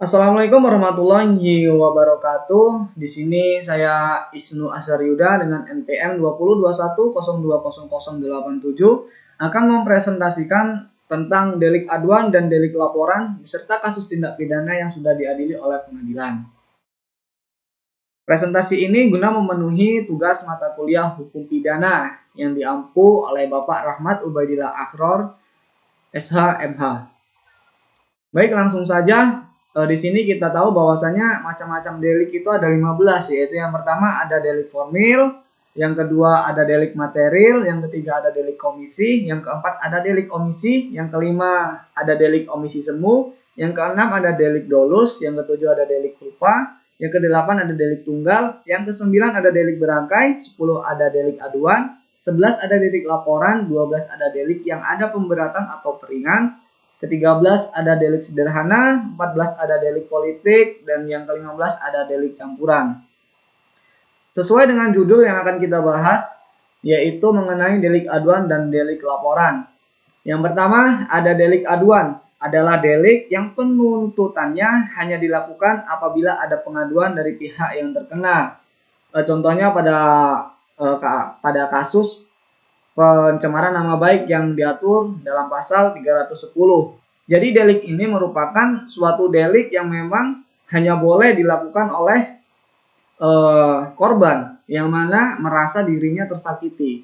Assalamualaikum warahmatullahi wabarakatuh. Di sini saya Isnu Asaryuda dengan NPM 2021020087 akan mempresentasikan tentang delik aduan dan delik laporan beserta kasus tindak pidana yang sudah diadili oleh pengadilan. Presentasi ini guna memenuhi tugas mata kuliah hukum pidana yang diampu oleh Bapak Rahmat Ubaidillah Akhror, SH, MH. Baik, langsung saja. Di sini kita tahu bahwasanya macam-macam delik itu ada 15, yaitu yang pertama ada delik formil, yang kedua ada delik material, yang ketiga ada delik komisi, yang keempat ada delik omisi, yang kelima ada delik omisi semu, yang keenam ada delik dolus, yang ketujuh ada delik rupa, yang kedelapan ada delik tunggal, yang kesembilan ada delik berangkai, 10 ada delik aduan, 11 ada delik laporan, 12 ada delik yang ada pemberatan atau peringan, ke-13 ada delik sederhana, 14 ada delik politik, dan yang ke-15 ada delik campuran. Sesuai dengan judul yang akan kita bahas, yaitu mengenai delik aduan dan delik laporan. Yang pertama ada delik aduan, adalah delik yang penuntutannya hanya dilakukan apabila ada pengaduan dari pihak yang terkena. Contohnya pada kasus pencemaran nama baik yang diatur dalam pasal 310. Jadi delik ini merupakan suatu delik yang memang hanya boleh dilakukan oleh korban yang mana merasa dirinya tersakiti.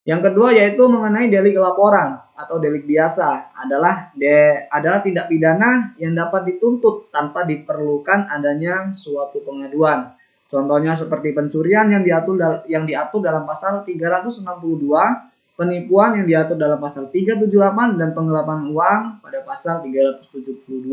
Yang kedua yaitu mengenai delik laporan atau delik biasa adalah tindak pidana yang dapat dituntut tanpa diperlukan adanya suatu pengaduan. Contohnya seperti pencurian yang diatur dalam pasal 362, penipuan yang diatur dalam pasal 378, dan penggelapan uang pada pasal 372.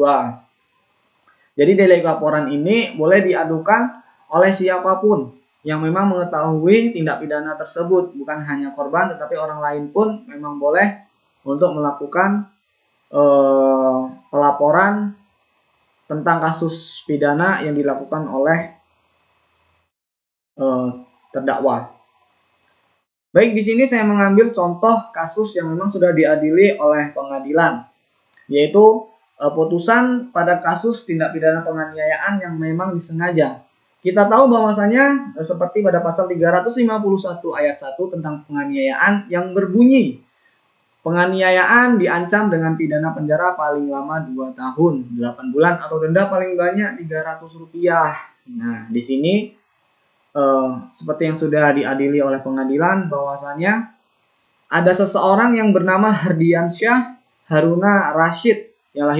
Jadi delik laporan ini boleh diadukan oleh siapapun yang memang mengetahui tindak pidana tersebut, bukan hanya korban tetapi orang lain pun memang boleh untuk melakukan pelaporan tentang kasus pidana yang dilakukan oleh terdakwa. Baik, di sini saya mengambil contoh kasus yang memang sudah diadili oleh pengadilan, yaitu putusan pada kasus tindak pidana penganiayaan yang memang disengaja. Kita tahu bahwasanya seperti pada pasal 351 ayat 1 tentang penganiayaan yang berbunyi penganiayaan diancam dengan pidana penjara paling lama 2 tahun, 8 bulan atau denda paling banyak Rp300. Nah, di sini seperti yang sudah diadili oleh pengadilan bahwasanya ada seseorang yang bernama Hardiansyah Haruna Rashid yang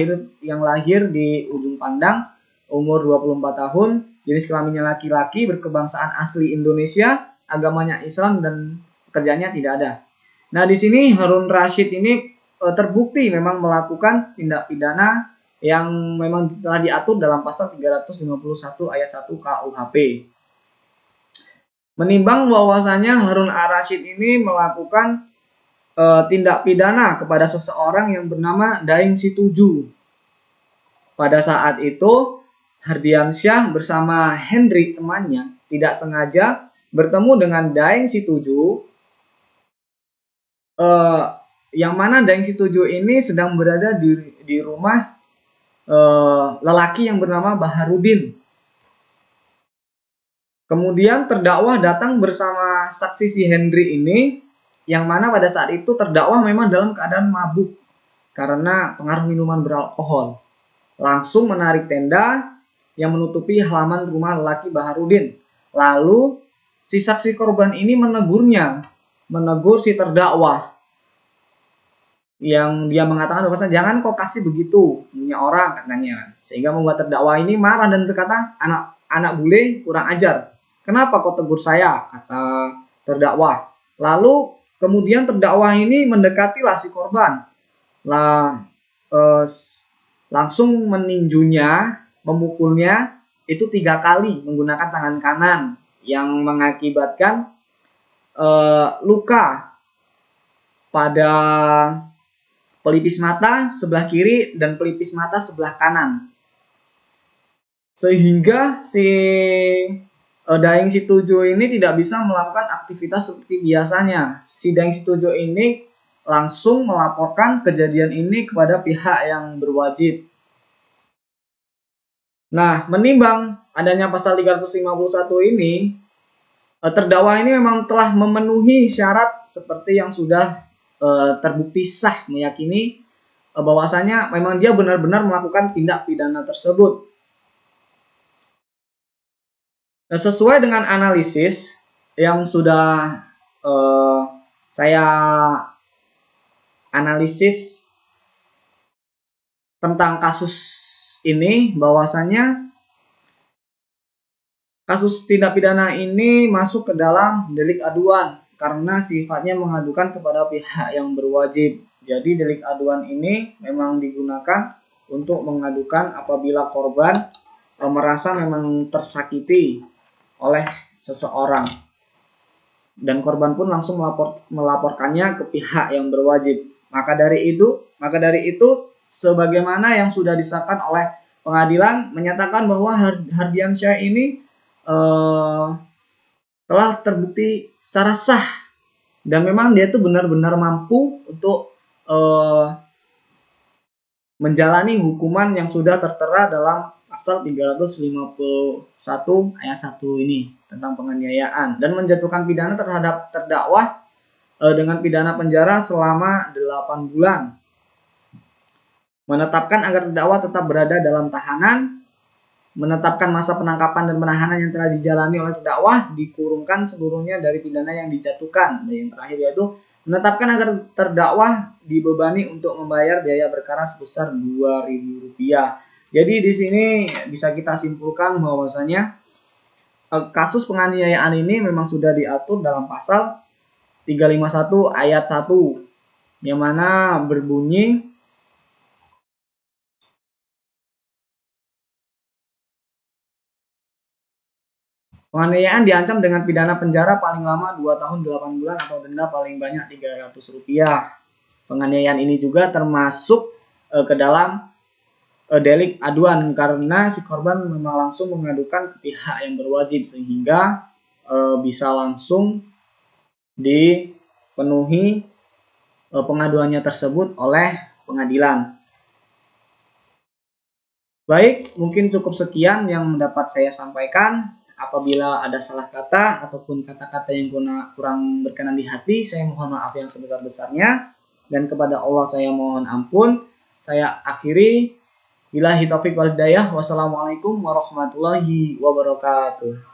lahir di Ujung Pandang, umur 24 tahun, jenis kelaminnya laki-laki, berkebangsaan asli Indonesia, agamanya Islam, dan pekerjaannya tidak ada. Nah, di sini Harun Rashid ini terbukti memang melakukan tindak pidana yang memang telah diatur dalam pasal 351 ayat 1 KUHP. Menimbang bahwasanya Harun Ar-Rasyid ini melakukan tindak pidana kepada seseorang yang bernama Daeng Situju. Pada saat itu Hardiansyah bersama Hendrik temannya tidak sengaja bertemu dengan Daeng Situju, yang mana Daeng Situju ini sedang berada di rumah lelaki yang bernama Baharudin. Kemudian terdakwa datang bersama saksi si Hendri ini, yang mana pada saat itu terdakwa memang dalam keadaan mabuk karena pengaruh minuman beralkohol. Langsung menarik tenda yang menutupi halaman rumah lelaki Baharudin. Lalu si saksi korban ini menegur si terdakwa, yang dia mengatakan bahwa jangan kau kasih begitu punya orang, katanya. Sehingga membuat terdakwa ini marah dan berkata, anak bule kurang ajar. Kenapa kau tegur saya? Kata terdakwa. Lalu kemudian terdakwa ini mendekatilah si korban. Langsung meninjunya, memukulnya itu 3 kali menggunakan tangan kanan yang mengakibatkan luka pada pelipis mata sebelah kiri dan pelipis mata sebelah kanan. Sehingga si Daeng Situju ini tidak bisa melakukan aktivitas seperti biasanya. Si Daeng Situju ini langsung melaporkan kejadian ini kepada pihak yang berwajib. Nah, menimbang adanya pasal 351 ini, terdakwa ini memang telah memenuhi syarat seperti yang sudah terbukti sah meyakini bahwasanya memang dia benar-benar melakukan tindak pidana tersebut. Sesuai dengan analisis yang sudah saya analisis tentang kasus ini, bahwasanya kasus tindak pidana ini masuk ke dalam delik aduan karena sifatnya mengadukan kepada pihak yang berwajib. Jadi delik aduan ini memang digunakan untuk mengadukan apabila korban merasa memang tersakiti oleh seseorang. Dan korban pun langsung melaporkannya ke pihak yang berwajib. Maka dari itu sebagaimana yang sudah disahkan oleh pengadilan menyatakan bahwa Hardiansyah ini telah terbukti secara sah dan memang dia itu benar-benar mampu untuk menjalani hukuman yang sudah tertera dalam pasal 351 ayat 1 ini tentang penganiayaan dan menjatuhkan pidana terhadap terdakwa dengan pidana penjara selama 8 bulan. Menetapkan agar terdakwa tetap berada dalam tahanan, menetapkan masa penangkapan dan penahanan yang telah dijalani oleh terdakwa dikurungkan seluruhnya dari pidana yang dijatuhkan. Dan yang terakhir yaitu menetapkan agar terdakwa dibebani untuk membayar biaya perkara sebesar Rp2.000. Jadi di sini bisa kita simpulkan bahwasanya kasus penganiayaan ini memang sudah diatur dalam pasal 351 ayat 1 yang mana berbunyi penganiayaan diancam dengan pidana penjara paling lama 2 tahun 8 bulan atau denda paling banyak Rp300. Penganiayaan ini juga termasuk ke dalam delik aduan karena si korban memang langsung mengadukan ke pihak yang berwajib sehingga bisa langsung dipenuhi pengaduannya tersebut oleh pengadilan. Baik, mungkin cukup sekian yang dapat saya sampaikan. Apabila ada salah kata ataupun kata-kata yang kurang berkenan di hati, saya mohon maaf yang sebesar-besarnya. Dan kepada Allah saya mohon ampun. Saya akhiri. Billahi taufiq wal hidayah. Wassalamualaikum warahmatullahi wabarakatuh.